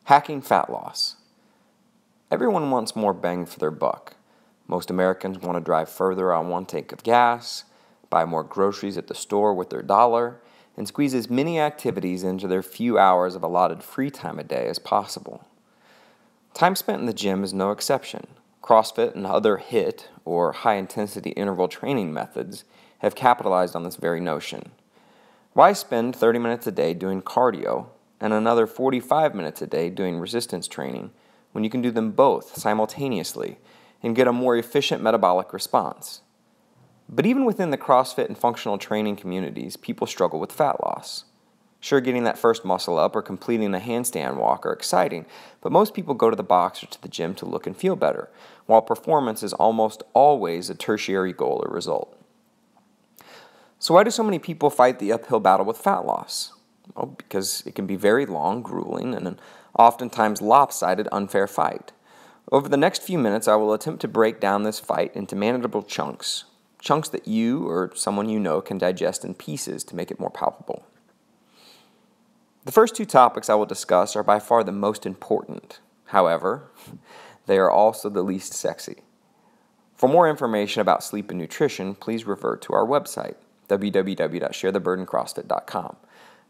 Hacking fat loss. Everyone wants more bang for their buck. Most Americans want to drive further on one tank of gas, buy more groceries at the store with their dollar, and squeeze as many activities into their few hours of allotted free time a day as possible. Time spent in the gym is no exception. CrossFit and other HIIT, or high-intensity interval training methods, have capitalized on this very notion. Why spend 30 minutes a day doing cardio and another 45 minutes a day doing resistance training when you can do them both simultaneously and get a more efficient metabolic response? But even within the CrossFit and functional training communities, people struggle with fat loss. Sure, getting that first muscle up or completing a handstand walk are exciting, but most people go to the box or to the gym to look and feel better, while performance is almost always a tertiary goal or result. So why do so many people fight the uphill battle with fat loss? Well, because it can be very long, grueling, and an oftentimes lopsided, unfair fight. Over the next few minutes, I will attempt to break down this fight into manageable chunks that you or someone you know can digest in pieces to make it more palpable. The first two topics I will discuss are by far the most important. However, they are also the least sexy. For more information about sleep and nutrition, please revert to our website, www.sharetheburdencrossfit.com,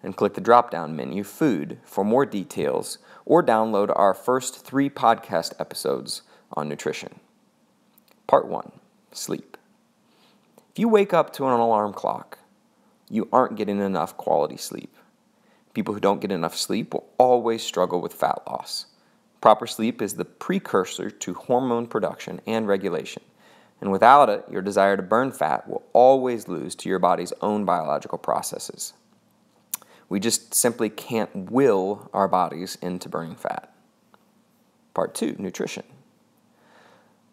and click the drop-down menu Food for more details, or download our first 3 podcast episodes on nutrition. Part 1, Sleep. If you wake up to an alarm clock, you aren't getting enough quality sleep. People who don't get enough sleep will always struggle with fat loss. Proper sleep is the precursor to hormone production and regulation, and without it, your desire to burn fat will always lose to your body's own biological processes. We just simply can't will our bodies into burning fat. Part 2, Nutrition.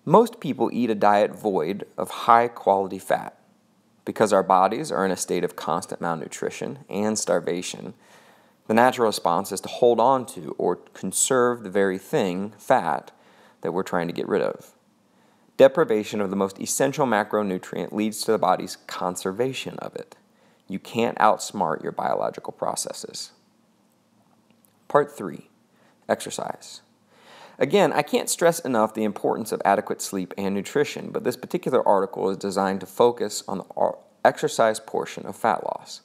Most people eat a diet void of high-quality fat. Because our bodies are in a state of constant malnutrition and starvation, the natural response is to hold on to or conserve the very thing, fat, that we're trying to get rid of. Deprivation of the most essential macronutrient leads to the body's conservation of it. You can't outsmart your biological processes. Part 3, Exercise. Again, I can't stress enough the importance of adequate sleep and nutrition, but this particular article is designed to focus on the exercise portion of fat loss.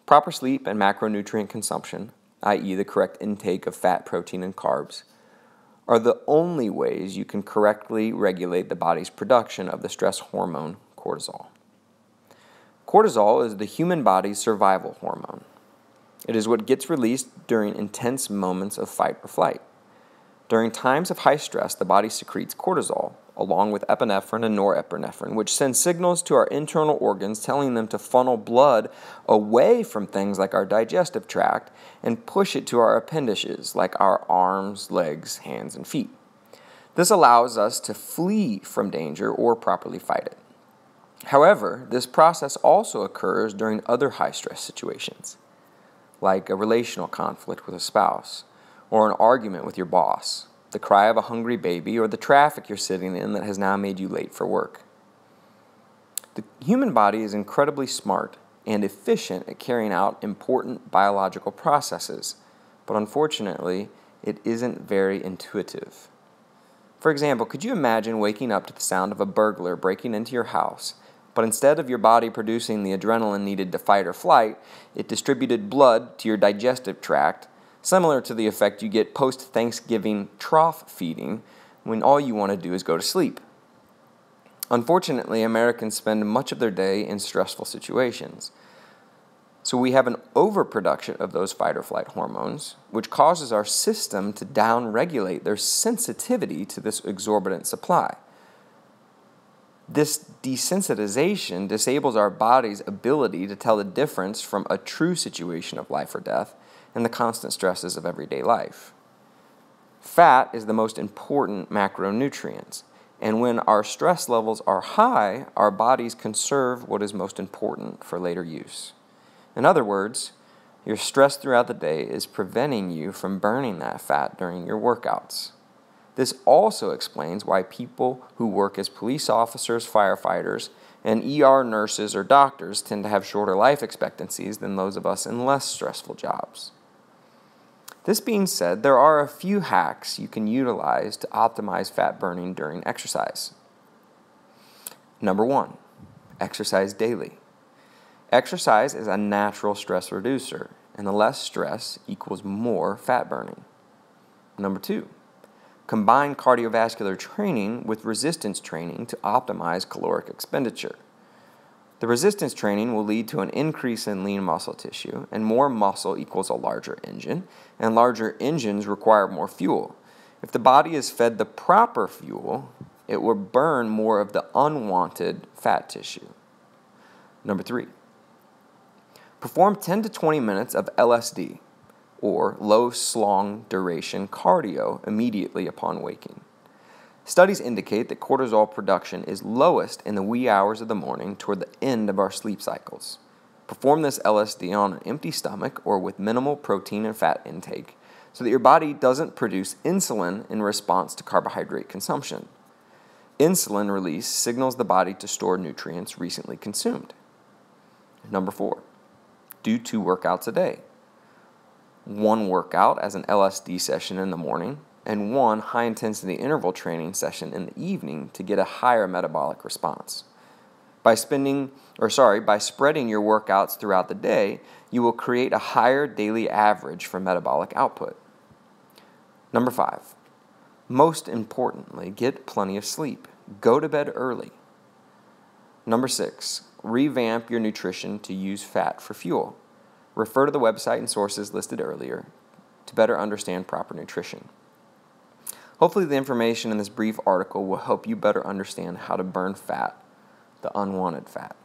Proper sleep and macronutrient consumption, i.e. the correct intake of fat, protein, and carbs, are the only ways you can correctly regulate the body's production of the stress hormone cortisol. Cortisol is the human body's survival hormone. It is what gets released during intense moments of fight or flight. During times of high stress, the body secretes cortisol, along with epinephrine and norepinephrine, which send signals to our internal organs telling them to funnel blood away from things like our digestive tract and push it to our appendages, like our arms, legs, hands, and feet. This allows us to flee from danger or properly fight it. However, this process also occurs during other high-stress situations, like a relational conflict with a spouse, or an argument with your boss, the cry of a hungry baby, or the traffic you're sitting in that has now made you late for work. The human body is incredibly smart and efficient at carrying out important biological processes, but unfortunately, it isn't very intuitive. For example, could you imagine waking up to the sound of a burglar breaking into your house, but instead of your body producing the adrenaline needed to fight or flight, it distributed blood to your digestive tract, similar to the effect you get post-Thanksgiving trough feeding when all you want to do is go to sleep. Unfortunately, Americans spend much of their day in stressful situations. So we have an overproduction of those fight or flight hormones, which causes our system to downregulate their sensitivity to this exorbitant supply. This desensitization disables our body's ability to tell the difference from a true situation of life or death and the constant stresses of everyday life. Fat is the most important macronutrient, and when our stress levels are high, our bodies conserve what is most important for later use. In other words, your stress throughout the day is preventing you from burning that fat during your workouts. This also explains why people who work as police officers, firefighters, and ER nurses or doctors tend to have shorter life expectancies than those of us in less stressful jobs. This being said, there are a few hacks you can utilize to optimize fat burning during exercise. Number 1, exercise daily. Exercise is a natural stress reducer, and the less stress equals more fat burning. Number 2, combine cardiovascular training with resistance training to optimize caloric expenditure. The resistance training will lead to an increase in lean muscle tissue, and more muscle equals a larger engine, and larger engines require more fuel. If the body is fed the proper fuel, it will burn more of the unwanted fat tissue. Number 3, perform 10 to 20 minutes of LSD, or low slung duration cardio, immediately upon waking. Studies indicate that cortisol production is lowest in the wee hours of the morning toward the end of our sleep cycles. Perform this LSD on an empty stomach or with minimal protein and fat intake so that your body doesn't produce insulin in response to carbohydrate consumption. Insulin release signals the body to store nutrients recently consumed. Number 4, do 2 workouts a day. 1 workout as an LSD session in the morning, and 1 high-intensity interval training session in the evening to get a higher metabolic response. By spreading your workouts throughout the day, you will create a higher daily average for metabolic output. Number 5, most importantly, get plenty of sleep. Go to bed early. Number 6, revamp your nutrition to use fat for fuel. Refer to the website and sources listed earlier to better understand proper nutrition. Hopefully the information in this brief article will help you better understand how to burn fat, the unwanted fat.